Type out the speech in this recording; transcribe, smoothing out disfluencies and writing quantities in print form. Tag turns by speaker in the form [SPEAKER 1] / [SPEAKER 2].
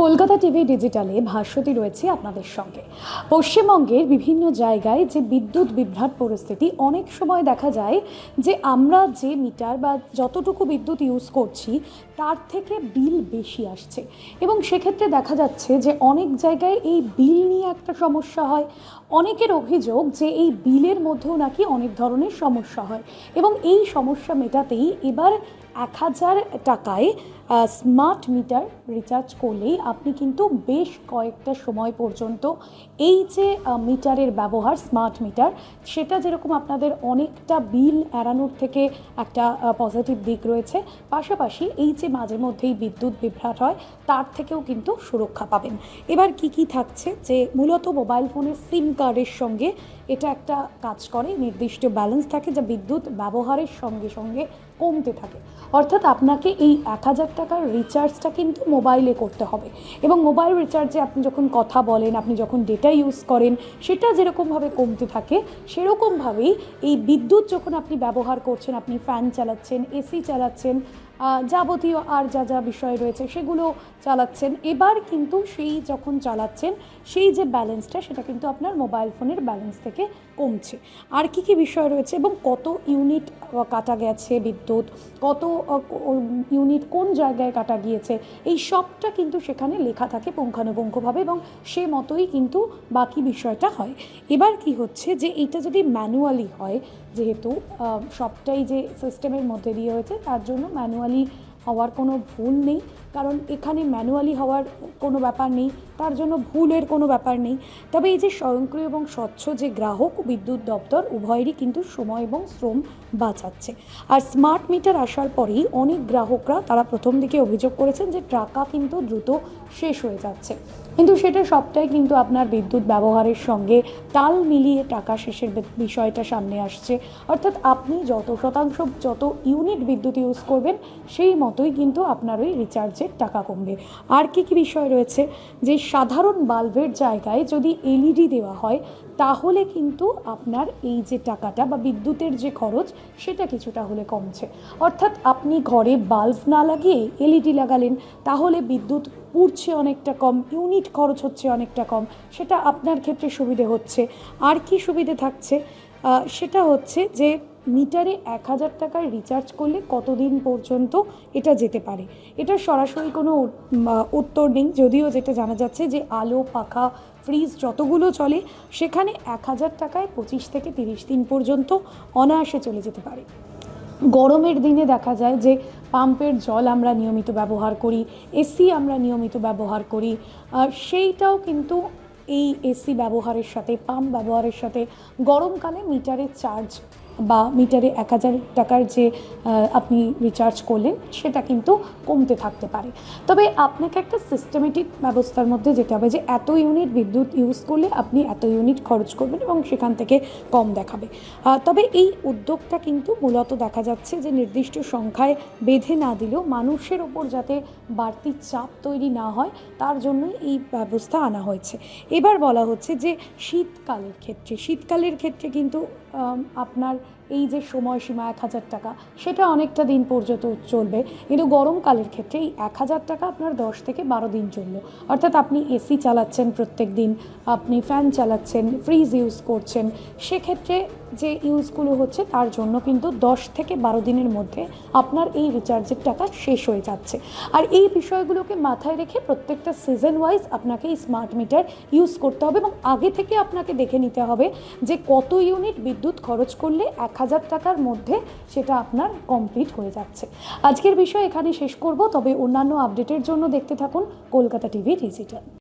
[SPEAKER 1] Kolkata TV ডিজিটালে Bhaswati রয়েছে আপনাদের সঙ্গে। পশ্চিমবঙ্গের বিভিন্ন জায়গায় যে বিদ্যুৎ বিভ্রাট পরিস্থিতি, অনেক সময় দেখা যায় যে আমরা যে মিটার বা যতটুকু বিদ্যুৎ ইউজ করছি তার থেকে বিল বেশি আসছে, এবং সেক্ষেত্রে দেখা যাচ্ছে যে অনেক জায়গায় এই বিল নিয়ে একটা সমস্যা হয়। অনেকের অভিযোগ যে এই বিলের মধ্যেও নাকি অনেক ধরনের সমস্যা হয়, এবং এই সমস্যা মেটাতেই এবার 1000 টাকায় স্মার্ট মিটার রিচার্জ করলেই আপনি কিন্তু বেশ কয়েকটা সময় পর্যন্ত এই যে মিটারের ব্যবহার, স্মার্ট মিটার, সেটা যেরকম আপনাদের অনেকটা বিল এড়ানোর থেকে একটা পজিটিভ দিক রয়েছে, পাশাপাশি এই যে মাঝে মধ্যেই বিদ্যুৎ বিভ্রাট হয় তার থেকেও কিন্তু সুরক্ষা পাবেন। এবার কি থাকছে, যে মূলত মোবাইল ফোনের সিম কার্ডের সঙ্গে এটা একটা কাজ করে, নির্দিষ্ট ব্যালেন্স থাকে যা বিদ্যুৎ ব্যবহারের সঙ্গে সঙ্গে কমতে থাকে। অর্থাৎ আপনাকে এই 1000 টাকার রিচার্জটা কিন্তু মোবাইলে করতে হবে, এবং মোবাইল রিচার্জে আপনি যখন কথা বলেন, আপনি যখন ডেটা ইউজ করেন, সেটা যেরকমভাবে কমতে থাকে সেরকমভাবেই এই বিদ্যুৎ যখন আপনি ব্যবহার করছেন, আপনি ফ্যান চালাচ্ছেন, এসি চালাচ্ছেন, যাবতীয় আর যা বিষয় রয়েছে সেগুলো চালাচ্ছেন, এবার কিন্তু সেই যখন চালাচ্ছেন সেই যে ব্যালেন্সটা সেটা কিন্তু আপনার মোবাইল ফোনের ব্যালেন্স থেকে কমছে। আর কি বিষয় রয়েছে এবং কত ইউনিট কাটা গেছে বিদ্যুৎ, কত ইউনিট কোন জায়গায় কাটা গিয়েছে, এই সবটা কিন্তু সেখানে লেখা থাকে পুঙ্খানুপুঙ্খভাবে, এবং সে মতোই কিন্তু বাকি বিষয়টা হয়। এবার কি হচ্ছে, যে এইটা যদি ম্যানুয়ালি হয়, যেহেতু সবটাই যে সিস্টেমের মধ্যে দিয়ে হয়েছে তার জন্য ম্যানুয়ালি হওয়ার কোনো ভুল নেই, কারণ এখানে ম্যানুয়ালি হওয়ার কোনো ব্যাপার নেই, তার জন্য ভুলের কোনো ব্যাপার নেই। তবে এই যে স্বয়ংক্রিয় এবং স্বচ্ছ যে গ্রাহক বিদ্যুৎ দপ্তর উভয়েরই কিন্তু সময় এবং শ্রম বাঁচাচ্ছে। আর স্মার্ট মিটার আসার পরেই অনেক গ্রাহকরা তারা প্রথম দিকে অভিযোগ করেছেন যে টাকা কিন্তু দ্রুত শেষ হয়ে যাচ্ছে, কিন্তু সেটা সবটাই কিন্তু আপনার বিদ্যুৎ ব্যবহারের সঙ্গে তাল মিলিয়ে টাকা শেষের বিষয়টা সামনে আসছে। অর্থাৎ আপনি যত শতাংশ, যত ইউনিট বিদ্যুৎ ইউজ করবেন সেই মতোই কিন্তু আপনার ওই রিচার্জের টাকা কমবে। আর কি বিষয় রয়েছে, যে সাধারণ বাল্বের জায়গায় যদি এলইডি দেওয়া হয় তাহলে কিন্তু আপনার এই যে টাকাটা বা বিদ্যুতের যে খরচ সেটা কিছুটা হলে কমছে। অর্থাৎ আপনি ঘরে বাল্ব না লাগিয়ে এলইডি লাগালেন, তাহলে বিদ্যুৎ পুড়ছে অনেকটা কম, ইউনিট খরচ হচ্ছে অনেকটা কম, সেটা আপনার ক্ষেত্রে সুবিধে হচ্ছে। আর কি সুবিধে থাকছে, সেটা হচ্ছে যে মিটারে 1000 টাকার রিচার্জ করলে কতদিন পর্যন্ত এটা যেতে পারে, এটা সরাসরি কোনো উত্তর নেই, যদিও যেটা জানা যাচ্ছে যে আলো, পাখা, ফ্রিজ যতগুলো চলে সেখানে 1000 টাকায় 25 থেকে 30 দিন পর্যন্ত অনায়াসে চলে যেতে পারে। গরমের দিনে দেখা যায় যে পাম্পের জল আমরা নিয়মিত ব্যবহার করি, এসি আমরা নিয়মিত ব্যবহার করি, সেইটাও কিন্তু এই এসি ব্যবহারের সাথে, পাম্প ব্যবহারের সাথে গরমকালে মিটারের চার্জ বা মিটারে 1000 টাকার যে আপনি রিচার্জ করলেন সেটা কিন্তু কমতে থাকতে পারে। তবে আপনাকে একটা সিস্টেমেটিক ব্যবস্থার মধ্যে যেতে হবে, যে এত ইউনিট বিদ্যুৎ ইউজ করলে আপনি এত ইউনিট খরচ করবেন এবং সেখান থেকে কম দেখাবে। তবে এই উদ্যোগটা কিন্তু মূলত দেখা যাচ্ছে যে নির্দিষ্ট সংখ্যায় বেঁধে না দিলেও মানুষের ওপর যাতে বাড়তি চাপ তৈরি না হয় তার জন্যই এই ব্যবস্থা আনা হয়েছে। এবার বলা হচ্ছে যে শীতকালের ক্ষেত্রে কিন্তু আপনার এই যে সময়সীমা 1000 টাকা সেটা অনেকটা দিন পর্যন্ত চলবে, কিন্তু গরমকালের ক্ষেত্রে এই 1000 টাকা আপনার 10 থেকে 12 দিন চললো। অর্থাৎ আপনি এসি চালাচ্ছেন প্রত্যেক দিন, আপনি ফ্যান চালাচ্ছেন, ফ্রিজ ইউজ করছেন, সেক্ষেত্রে যে ইউজগুলো হচ্ছে তার জন্য কিন্তু 10 থেকে 12 দিনের মধ্যে আপনার এই রিচার্জের টাকা শেষ হয়ে যাচ্ছে। আর এই বিষয়গুলোকে মাথায় রেখে প্রত্যেকটা সিজন ওয়াইজ আপনাকে এই স্মার্ট মিটার ইউজ করতে হবে, এবং আগে থেকে আপনাকে দেখে নিতে হবে যে কত ইউনিট বিদ্যুৎ খরচ করলে 1000 টাকার মধ্যে সেটা আপনার কমপ্লিট হয়ে যাচ্ছে। আজকের বিষয় এখানে শেষ করব, তবে অন্যান্য আপডেটের জন্য দেখতে থাকুন কলকাতা টিভি ডিজিটাল।